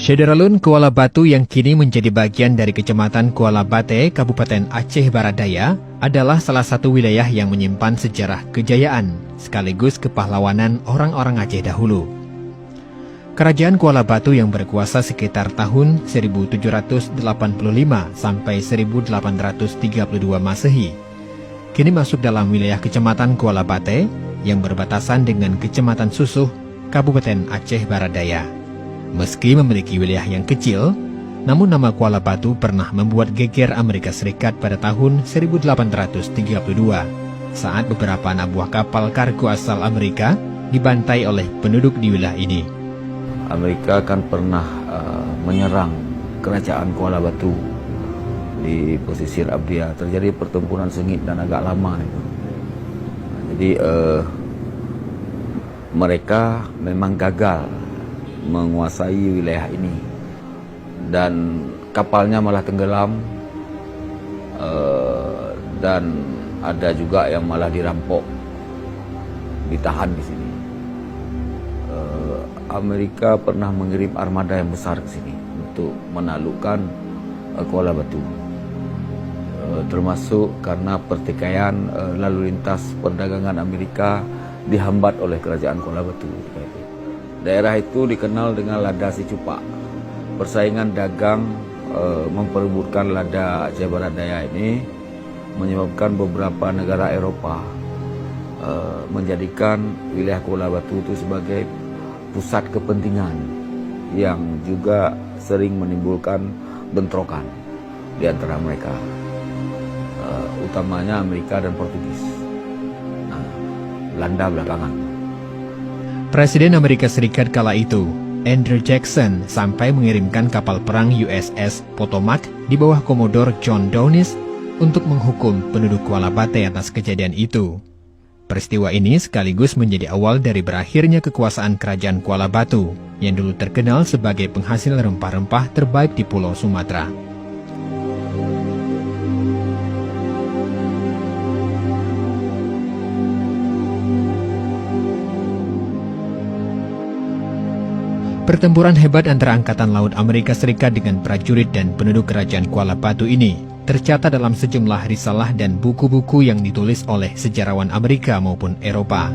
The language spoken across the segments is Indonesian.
Syederalun Kuala Batu yang kini menjadi bagian dari Kecamatan Kuala Bate, Kabupaten Aceh Barat Daya, adalah salah satu wilayah yang menyimpan sejarah kejayaan sekaligus kepahlawanan orang-orang Aceh dahulu. Kerajaan Kuala Batu yang berkuasa sekitar tahun 1785 sampai 1832 Masehi, kini masuk dalam wilayah Kecamatan Kuala Bate yang berbatasan dengan Kecamatan Susuh, Kabupaten Aceh Barat Daya. Meski memiliki wilayah yang kecil, namun nama Kuala Batu pernah membuat geger Amerika Serikat pada tahun 1832 saat beberapa anak buah kapal kargo asal Amerika dibantai oleh penduduk di wilayah ini. Amerika kan pernah menyerang kerajaan Kuala Batu di pesisir Abdia. Terjadi pertempuran sengit dan agak lama itu. Jadi mereka memang gagal menguasai wilayah ini dan kapalnya malah tenggelam, dan ada juga yang malah dirampok, ditahan di sini. Amerika pernah mengirim armada yang besar ke sini untuk menaklukkan Kuala Batu, termasuk karena pertikaian lalu lintas perdagangan Amerika dihambat oleh kerajaan Kuala Batu. Daerah itu dikenal dengan Lada Si Cupak. Persaingan dagang memperebutkan lada Aceh Barat Daya ini menyebabkan beberapa negara Eropa menjadikan wilayah Kuala Batu itu sebagai pusat kepentingan yang juga sering menimbulkan bentrokan di antara mereka, utamanya Amerika dan Portugis. Belanda belakangan. Presiden Amerika Serikat kala itu, Andrew Jackson, sampai mengirimkan kapal perang USS Potomac di bawah Komodor John Downes untuk menghukum penduduk Kuala Bate atas kejadian itu. Peristiwa ini sekaligus menjadi awal dari berakhirnya kekuasaan Kerajaan Kuala Batu, yang dulu terkenal sebagai penghasil rempah-rempah terbaik di Pulau Sumatera. Pertempuran hebat antara Angkatan Laut Amerika Serikat dengan prajurit dan penduduk Kerajaan Kuala Batu ini tercatat dalam sejumlah risalah dan buku-buku yang ditulis oleh sejarawan Amerika maupun Eropa.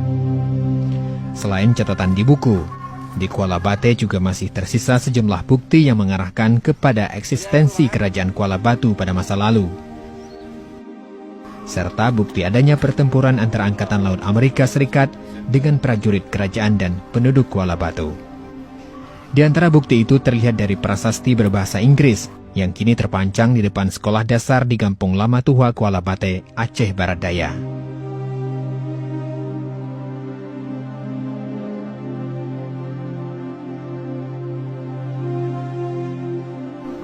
Selain catatan di buku, di Kuala Bate juga masih tersisa sejumlah bukti yang mengarahkan kepada eksistensi Kerajaan Kuala Batu pada masa lalu, serta bukti adanya pertempuran antara Angkatan Laut Amerika Serikat dengan prajurit kerajaan dan penduduk Kuala Batu. Di antara bukti itu terlihat dari prasasti berbahasa Inggris yang kini terpancang di depan sekolah dasar di Kampung Lama Tua Kuala Bate, Aceh Barat Daya.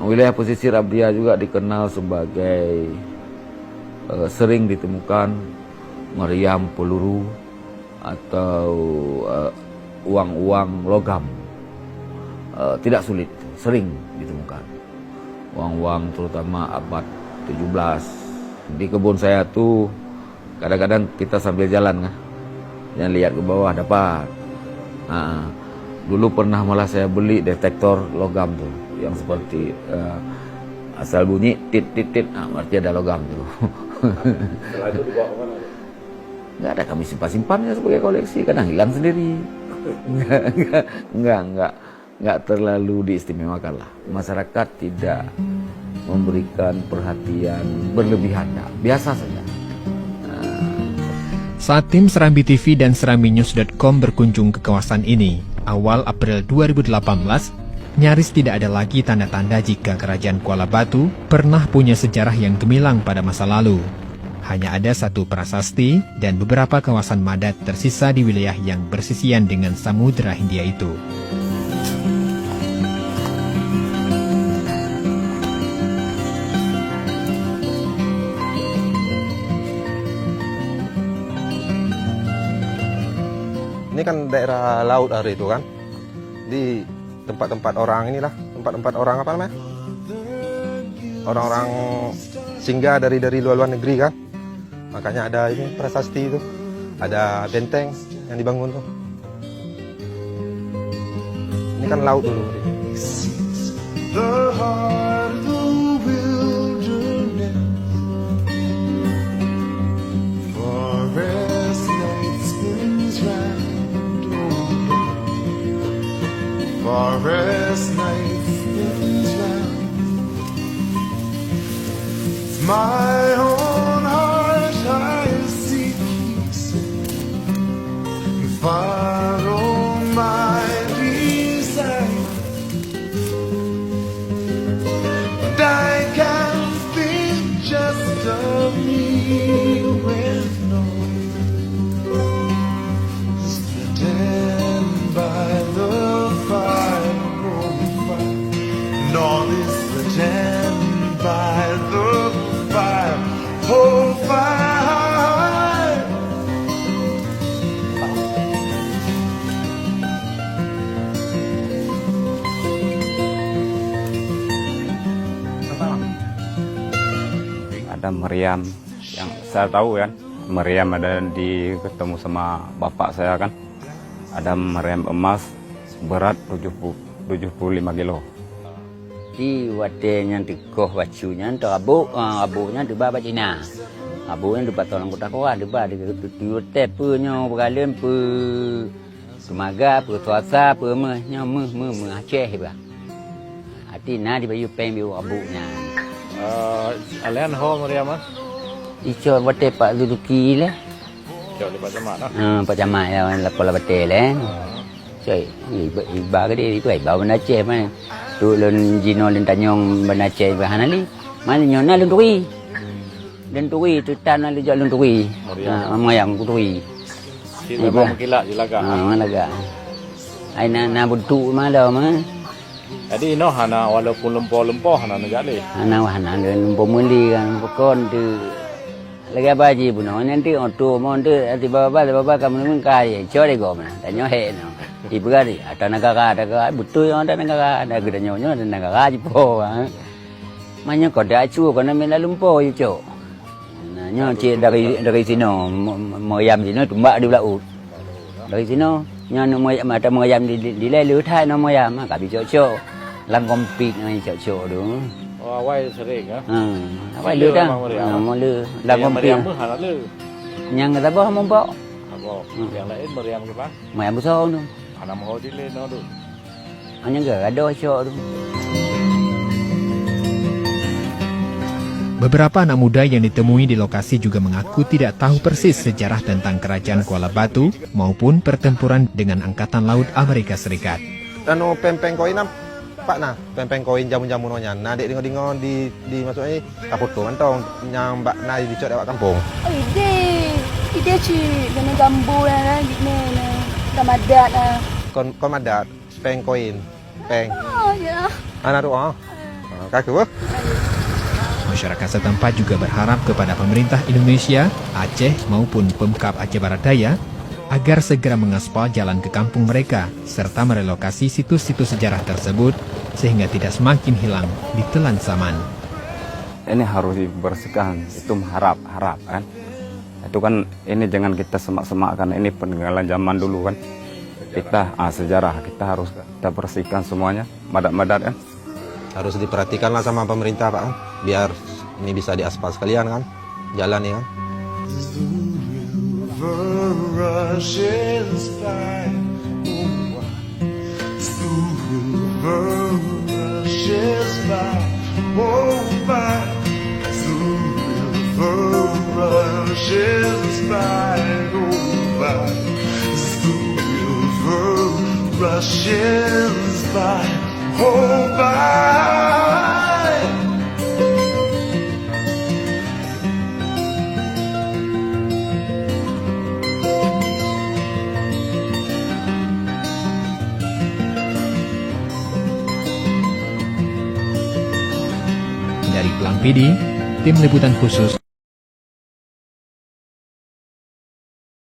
Wilayah pesisir Abdia juga dikenal sebagai sering ditemukan meriam peluru atau uang-uang logam. Tidak sulit, sering ditemukan. Uang-uang terutama abad 17. Di kebun saya tuh kadang-kadang kita sambil jalan kan, yang lihat ke bawah dapat. Dulu pernah malah saya beli detektor logam tuh, yang seperti asal bunyi tit tit tit, berarti ada logam tuh. Setelah itu dibawa kemana? Nggak ada, kami simpan-simpannya sebagai koleksi, kadang hilang sendiri. Nggak terlalu diistimewakan lah. Masyarakat tidak memberikan perhatian berlebihan, biasa saja. Saat tim Serambi TV dan SerambiNews.com berkunjung ke kawasan ini, awal April 2018, nyaris tidak ada lagi tanda-tanda jika Kerajaan Kuala Batu pernah punya sejarah yang gemilang pada masa lalu. Hanya ada satu prasasti dan beberapa kawasan madat tersisa di wilayah yang bersisian dengan Samudra Hindia itu. Ini kan daerah laut hari itu kan, di tempat-tempat orang inilah, tempat-tempat orang apa namanya? Orang-orang singgah dari luar negeri kan, makanya ada ini prasasti itu, ada benteng yang dibangun tuh. Ini kan laut dulu. last night spins round. It's my own heart I seek peace and follow my desire. But I can't think just of me with no stand by the fire, nor this stand by the fire, oh fire. Ada meriam yang saya tahu kan, meriam ada di ketemu sama bapak saya kan, ada meriam emas berat 75 kilo. Di wadenya di koh bajunya untuk abunya di bawah Cina, abunya di bawah tolong kota koa di bawah di hotel punya berkalian pu semaga pu tuasa pu meh Aceh bah. Hati na di baju peng biu abunya. Alian ho meriam ah? Ijo hotel Pak Duduki lah. Jauh di Pajamat ah? Pak Jamat lah pola hotel lah. Cai iba ke dia itu iba benda Aceh mana. Tu lun jino lun tanyong benda Aceh bahan ali. Mana nyona lun tui. Lun tui tu tanah lu lun tui. Mayang tui. Kita mau mengkilak je laga. Mana laga. Ai na buntu mana mah. Jadi no hana walaupun lempoh hana negak le. Hana pemuli kan pekon tu. Lagi apa je pun nanti auto mau tu tiba-tiba kamu mengkai cari gom na. Tanya he no. Ibu kali ada negara betul yang ada negara ada kita nyonya ada negara je po. Maknya kau dah acu kau nak mela lumpur je cok. Nyo cik dari sini moyam sini tumbak di belau. Dari sini nyo moyam ada moyam di lelu thai no moyam kat bi cok. Lang kompit ni cok tu. Oh, awai sering ah. Awai lu dah. Mau lu lang kompit. Meriam hana le. Yang kata apa mau bawa? Apa? Yang lain meriam ke apa? Moyam besar tu. Hana mau di le no tu. Hanya ada cok tu. Beberapa anak muda yang ditemui di lokasi juga mengaku tidak tahu persis sejarah tentang kerajaan Kuala Batu maupun pertempuran dengan Angkatan Laut Amerika Serikat. Anu pempeng koin pak nah, pempeng koin jamu-jamu nonya. Nah, dek dengar di maksudnya kaputu mantong yang mbak nai dicot lewat kampung. Oh, ide ci dengan gambu lah di mana. Ramadan ah. Kon madat peng koin, peng. Oh, ya. Anak tu kaku. Masyarakat setempat juga berharap kepada pemerintah Indonesia, Aceh maupun Pemkab Aceh Barat Daya agar segera mengaspal jalan ke kampung mereka serta merelokasi situs-situs sejarah tersebut sehingga tidak semakin hilang ditelan zaman. Ini harus dibersihkan, itu harap kan. Itu kan ini jangan kita semak-semakkan, ini peninggalan zaman dulu kan. Kita sejarah kita harus kita bersihkan semuanya, madat-madat kan. Harus diperhatikanlah sama pemerintah Pak, biar ini bisa diaspal sekalian kan, jalan ya kan. Rushes by, rushes by, oh by, the river rushes by, oh by, the river rushes by, oh by. Dari Pelang PD, Tim Liputan Khusus